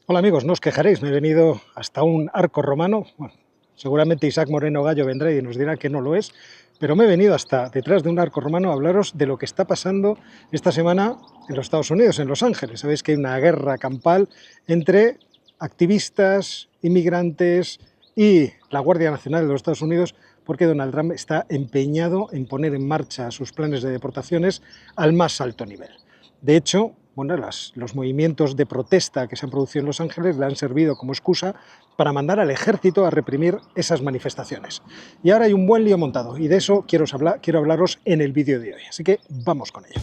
Hola amigos, no os quejaréis, me he venido hasta un arco romano. Bueno, seguramente Isaac Moreno Gallo vendrá y nos dirá que no lo es, pero me he venido hasta detrás de un arco romano a hablaros de lo que está pasando esta semana en los Estados Unidos, en Los Ángeles. Sabéis que hay una guerra campal entre activistas, inmigrantes y la Guardia Nacional de los Estados Unidos, porque Donald Trump está empeñado en poner en marcha sus planes de deportaciones al más alto nivel. De hecho, bueno, los movimientos de protesta que se han producido en Los Ángeles le han servido como excusa para mandar al ejército a reprimir esas manifestaciones. Y ahora hay un buen lío montado, y de eso quiero hablaros en el vídeo de hoy. Así que vamos con ello.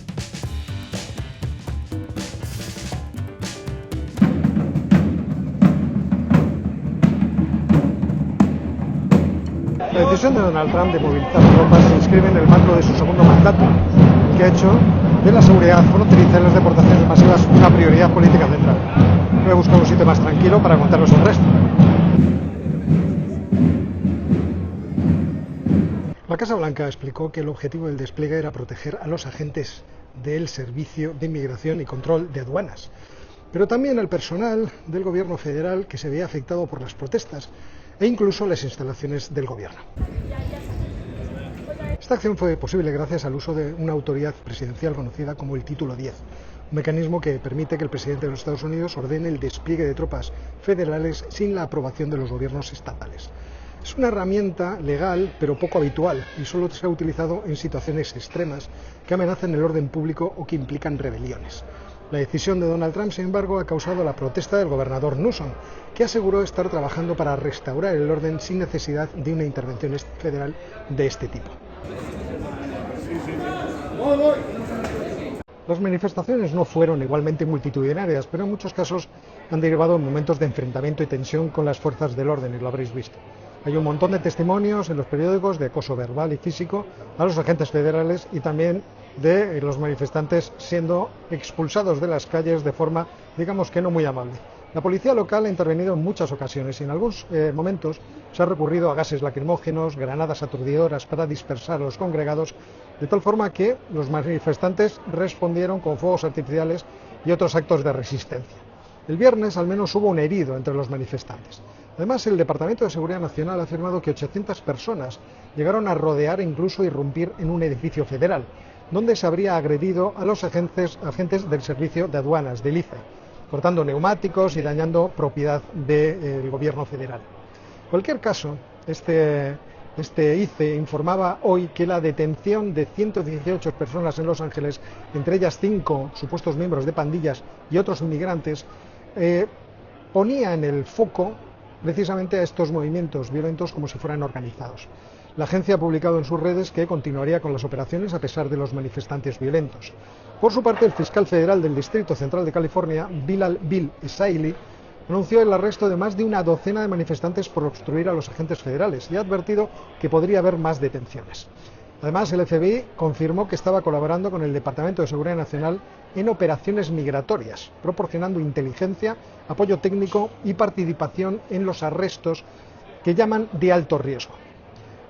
La decisión de Donald Trump de movilizar tropas se inscribe en el marco de su segundo mandato, que ha hecho de la seguridad fronteriza y las deportaciones masivas una prioridad política central. Voy a buscar un sitio más tranquilo para contaros el resto. La Casa Blanca explicó que el objetivo del despliegue era proteger a los agentes del Servicio de Inmigración y Control de Aduanas, pero también al personal del gobierno federal que se veía afectado por las protestas e incluso las instalaciones del gobierno. Esta acción fue posible gracias al uso de una autoridad presidencial conocida como el Título 10, un mecanismo que permite que el presidente de los Estados Unidos ordene el despliegue de tropas federales sin la aprobación de los gobiernos estatales. Es una herramienta legal, pero poco habitual, y solo se ha utilizado en situaciones extremas que amenazan el orden público o que implican rebeliones. La decisión de Donald Trump, sin embargo, ha causado la protesta del gobernador Newsom, que aseguró estar trabajando para restaurar el orden sin necesidad de una intervención federal de este tipo. Las manifestaciones no fueron igualmente multitudinarias, pero en muchos casos han derivado en momentos de enfrentamiento y tensión con las fuerzas del orden, y lo habréis visto. Hay un montón de testimonios en los periódicos de acoso verbal y físico a los agentes federales y también de los manifestantes siendo expulsados de las calles de forma, digamos que no muy amable. La policía local ha intervenido en muchas ocasiones y en algunos momentos se ha recurrido a gases lacrimógenos, granadas aturdidoras para dispersar a los congregados, de tal forma que los manifestantes respondieron con fuegos artificiales y otros actos de resistencia. El viernes al menos hubo un herido entre los manifestantes. Además, el Departamento de Seguridad Nacional ha afirmado que 800 personas llegaron a rodear e incluso irrumpir en un edificio federal, donde se habría agredido a los agentes del Servicio de Aduanas, del ICE, cortando neumáticos y dañando propiedad del gobierno federal. En cualquier caso, este ICE informaba hoy que la detención de 118 personas en Los Ángeles, entre ellas 5 supuestos miembros de pandillas y otros inmigrantes, ponía en el foco precisamente a estos movimientos violentos como si fueran organizados. La agencia ha publicado en sus redes que continuaría con las operaciones a pesar de los manifestantes violentos. Por su parte, el fiscal federal del Distrito Central de California, Bill Isaili, anunció el arresto de más de una docena de manifestantes por obstruir a los agentes federales y ha advertido que podría haber más detenciones. Además, el FBI confirmó que estaba colaborando con el Departamento de Seguridad Nacional en operaciones migratorias, proporcionando inteligencia, apoyo técnico y participación en los arrestos que llaman de alto riesgo.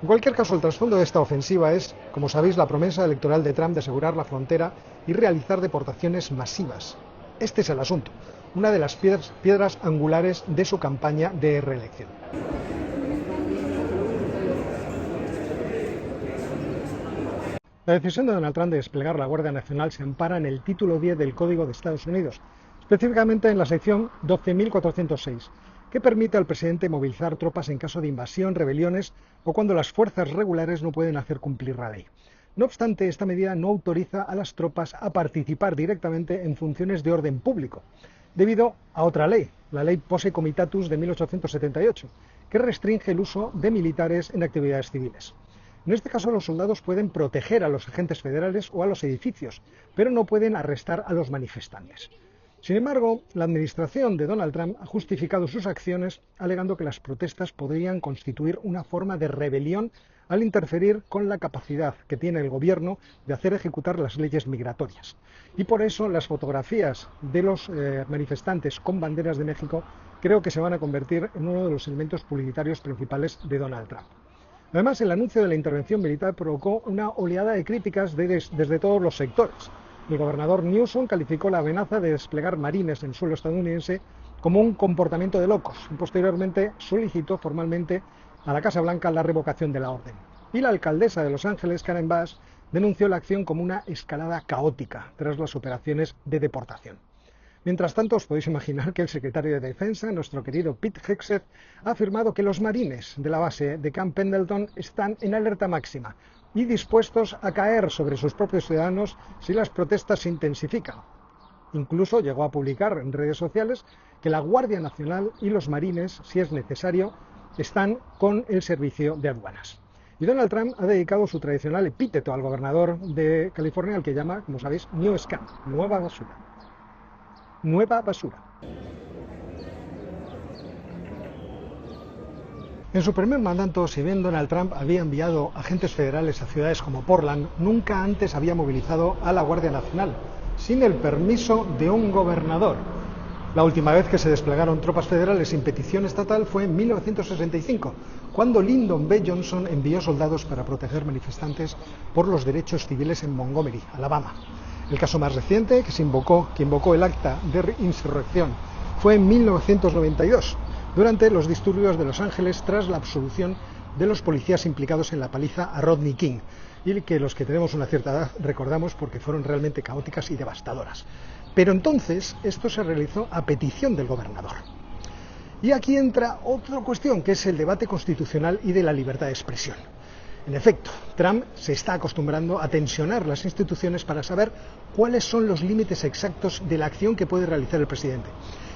En cualquier caso, el trasfondo de esta ofensiva es, como sabéis, la promesa electoral de Trump de asegurar la frontera y realizar deportaciones masivas. Este es el asunto, una de las piedras angulares de su campaña de reelección. La decisión de Donald Trump de desplegar la Guardia Nacional se ampara en el título 10 del Código de Estados Unidos, específicamente en la sección 12.406, que permite al presidente movilizar tropas en caso de invasión, rebeliones o cuando las fuerzas regulares no pueden hacer cumplir la ley. No obstante, esta medida no autoriza a las tropas a participar directamente en funciones de orden público, debido a otra ley, la Ley Posse Comitatus de 1878, que restringe el uso de militares en actividades civiles. En este caso, los soldados pueden proteger a los agentes federales o a los edificios, pero no pueden arrestar a los manifestantes. Sin embargo, la administración de Donald Trump ha justificado sus acciones alegando que las protestas podrían constituir una forma de rebelión al interferir con la capacidad que tiene el gobierno de hacer ejecutar las leyes migratorias. Y por eso las fotografías de los manifestantes con banderas de México creo que se van a convertir en uno de los elementos publicitarios principales de Donald Trump. Además, el anuncio de la intervención militar provocó una oleada de críticas desde todos los sectores. El gobernador Newsom calificó la amenaza de desplegar marines en suelo estadounidense como un comportamiento de locos y posteriormente solicitó formalmente a la Casa Blanca la revocación de la orden. Y la alcaldesa de Los Ángeles, Karen Bass, denunció la acción como una escalada caótica tras las operaciones de deportación. Mientras tanto, os podéis imaginar que el secretario de Defensa, nuestro querido Pete Hegseth, ha afirmado que los marines de la base de Camp Pendleton están en alerta máxima y dispuestos a caer sobre sus propios ciudadanos si las protestas se intensifican. Incluso llegó a publicar en redes sociales que la Guardia Nacional y los marines, si es necesario, están con el servicio de aduanas. Y Donald Trump ha dedicado su tradicional epíteto al gobernador de California, al que llama, como sabéis, New Scum, nueva basura. Nueva basura. En su primer mandato, si bien Donald Trump había enviado agentes federales a ciudades como Portland, nunca antes había movilizado a la Guardia Nacional, sin el permiso de un gobernador. La última vez que se desplegaron tropas federales sin petición estatal fue en 1965, cuando Lyndon B. Johnson envió soldados para proteger manifestantes por los derechos civiles en Montgomery, Alabama. El caso más reciente, que invocó el acta de insurrección, fue en 1992, durante los disturbios de Los Ángeles tras la absolución de los policías implicados en la paliza a Rodney King, y que los que tenemos una cierta edad recordamos porque fueron realmente caóticas y devastadoras. Pero entonces esto se realizó a petición del gobernador. Y aquí entra otra cuestión, que es el debate constitucional y de la libertad de expresión. En efecto, Trump se está acostumbrando a tensionar las instituciones para saber cuáles son los límites exactos de la acción que puede realizar el presidente,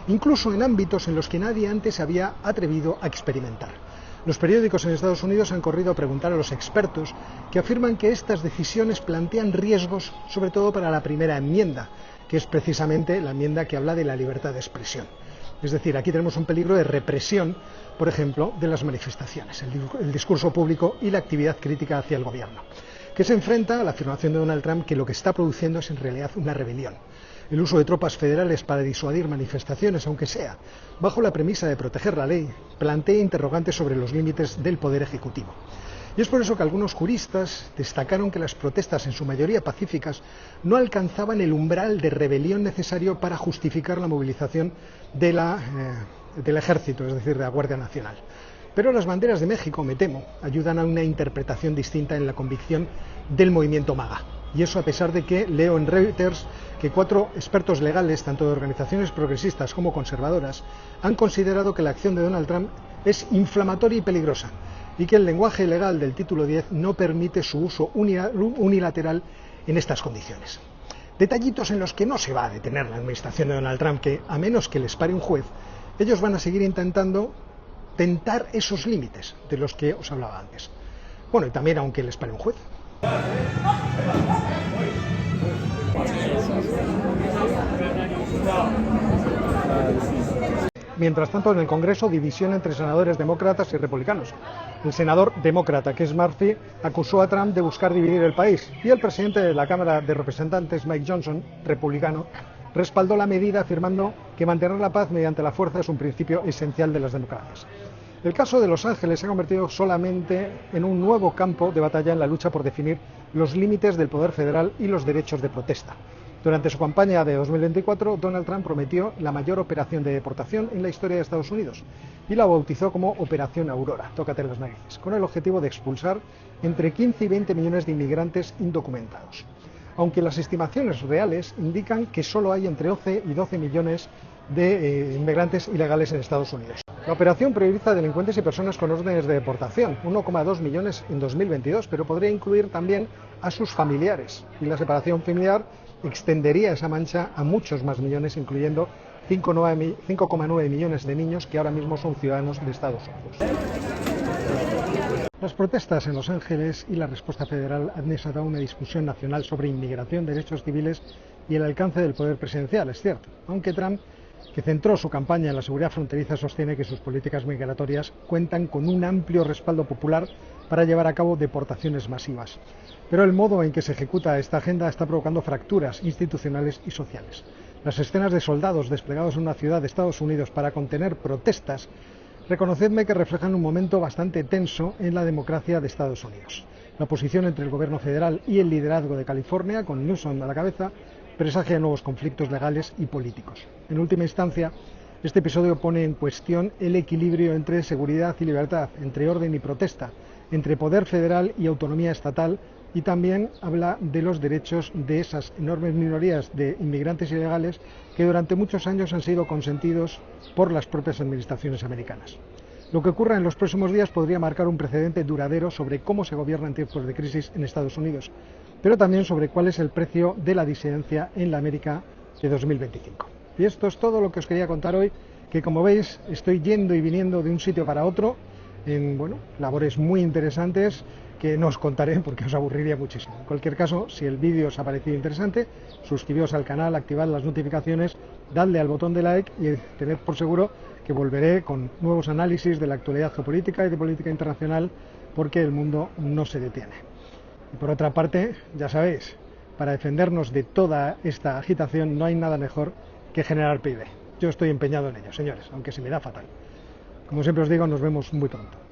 incluso en ámbitos en los que nadie antes se había atrevido a experimentar. Los periódicos en Estados Unidos han corrido a preguntar a los expertos, que afirman que estas decisiones plantean riesgos, sobre todo para la primera enmienda, que es precisamente la enmienda que habla de la libertad de expresión. Es decir, aquí tenemos un peligro de represión, por ejemplo, de las manifestaciones, el discurso público y la actividad crítica hacia el gobierno, que se enfrenta a la afirmación de Donald Trump que lo que está produciendo es en realidad una rebelión. El uso de tropas federales para disuadir manifestaciones, aunque sea bajo la premisa de proteger la ley, plantea interrogantes sobre los límites del poder ejecutivo. Y es por eso que algunos juristas destacaron que las protestas, en su mayoría pacíficas, no alcanzaban el umbral de rebelión necesario para justificar la movilización del ejército, es decir, de la Guardia Nacional. Pero las banderas de México, me temo, ayudan a una interpretación distinta en la convicción del movimiento MAGA. Y eso a pesar de que leo en Reuters que 4 expertos legales, tanto de organizaciones progresistas como conservadoras, han considerado que la acción de Donald Trump es inflamatoria y peligrosa, y que el lenguaje legal del título 10 no permite su uso unilateral en estas condiciones. Detallitos en los que no se va a detener la administración de Donald Trump, que a menos que les pare un juez, ellos van a seguir intentando tentar esos límites de los que os hablaba antes. Bueno, y también aunque les pare un juez. Mientras tanto, en el Congreso, división entre senadores demócratas y republicanos. El senador demócrata, que es Murphy, acusó a Trump de buscar dividir el país, y el presidente de la Cámara de Representantes, Mike Johnson, republicano, respaldó la medida afirmando que mantener la paz mediante la fuerza es un principio esencial de las democracias. El caso de Los Ángeles se ha convertido solamente en un nuevo campo de batalla en la lucha por definir los límites del poder federal y los derechos de protesta. Durante su campaña de 2024, Donald Trump prometió la mayor operación de deportación en la historia de Estados Unidos y la bautizó como Operación Aurora, tócate las narices, con el objetivo de expulsar entre 15 y 20 millones de inmigrantes indocumentados. Aunque las estimaciones reales indican que solo hay entre 11 y 12 millones de inmigrantes ilegales en Estados Unidos. La operación prioriza delincuentes y personas con órdenes de deportación, 1,2 millones en 2022, pero podría incluir también a sus familiares, y la separación familiar extendería esa mancha a muchos más millones, incluyendo 5,9 millones de niños que ahora mismo son ciudadanos de Estados Unidos. Las protestas en Los Ángeles y la respuesta federal han desatado una discusión nacional sobre inmigración, derechos civiles y el alcance del poder presidencial, es cierto, aunque Trump, que centró su campaña en la seguridad fronteriza, sostiene que sus políticas migratorias cuentan con un amplio respaldo popular para llevar a cabo deportaciones masivas. Pero el modo en que se ejecuta esta agenda está provocando fracturas institucionales y sociales. Las escenas de soldados desplegados en una ciudad de Estados Unidos para contener protestas, reconocedme que reflejan un momento bastante tenso en la democracia de Estados Unidos. La oposición entre el gobierno federal y el liderazgo de California, con Newsom a la cabeza, presagia nuevos conflictos legales y políticos. En última instancia, Este episodio pone en cuestión el equilibrio entre seguridad y libertad, entre orden y protesta, entre poder federal y autonomía estatal, y también habla de los derechos de esas enormes minorías de inmigrantes ilegales que durante muchos años han sido consentidos por las propias administraciones americanas. Lo que ocurra en los próximos días podría marcar un precedente duradero sobre cómo se gobierna en tiempos de crisis en Estados Unidos, pero también sobre cuál es el precio de la disidencia en la América de 2025. Y esto es todo lo que os quería contar hoy, que como veis estoy yendo y viniendo de un sitio para otro en labores muy interesantes que no os contaré porque os aburriría muchísimo. En cualquier caso, si el vídeo os ha parecido interesante, suscribiros al canal, activad las notificaciones, dadle al botón de like y tened por seguro que volveré con nuevos análisis de la actualidad geopolítica y de política internacional, porque el mundo no se detiene. Y por otra parte, ya sabéis, para defendernos de toda esta agitación no hay nada mejor que generar PIB. Yo estoy empeñado en ello, señores, aunque se me da fatal. Como siempre os digo, nos vemos muy pronto.